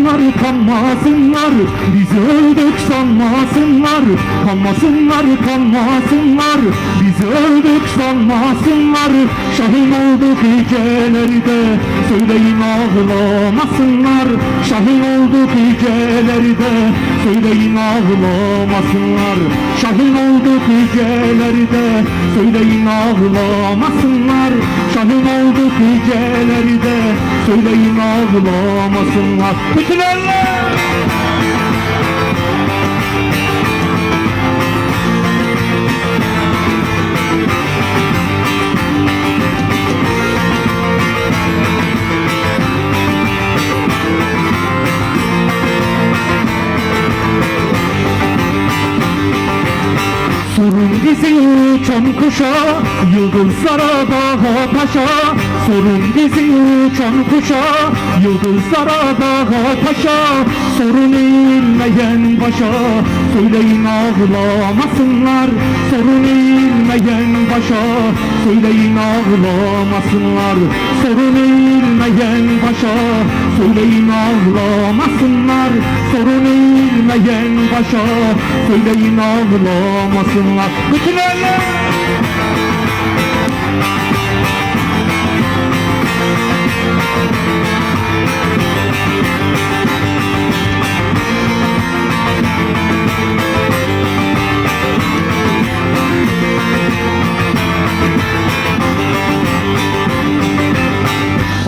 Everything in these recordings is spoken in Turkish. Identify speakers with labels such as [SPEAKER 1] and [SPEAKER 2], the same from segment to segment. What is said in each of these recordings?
[SPEAKER 1] Kanmasınlar, kanmasınlar, biz öldük sanmasınlar. Kanmasınlar, kanmasınlar, biz öldük sanmasınlar. Şahin olduk gecelerde, söyleyin ağlamasınlar. Şahin olduk gecelerde, söyleyin ağlamasınlar. Şahin olduk gecelerde, söyleyin ağlamasınlar. Şahin olduk gecelerde, söyleyin ağlamasınlar. Bütün eller! Sorun bizi uçan kuşa, yıldızlara dağa taşa. Sorun bizi uçan kuşa, yıldızlara dağa taşa. Sorun eğilmeyen başa, söyleyin ağlamasınlar. Sorun eğilmeyen başa, söyleyin ağlamasınlar. Sorun eğilmeyen başa, söyleyin ağlamasınlar. Sorun eğilmeyen başa, söyleyin ağlamasınlar. Bütün eller!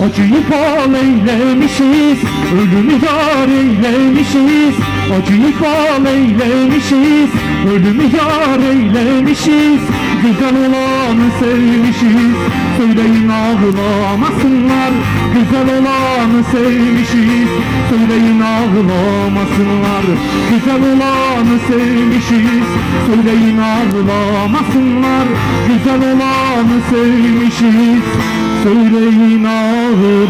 [SPEAKER 1] Acıyı bal eylemişiz, ölümü yar eylemişiz. Acıyı bal eylemişiz, ölümü yar eylemişiz. Güzel olanı sevmişiz, söyleyin ağlamasınlar. Güzel olanı sevmişiz, söyleyin ağlamasınlar. Güzel olanı sevmişiz, söyleyin ağlamasınlar. Güzel olanı sevmişiz, söyleyin ağlamasınlar.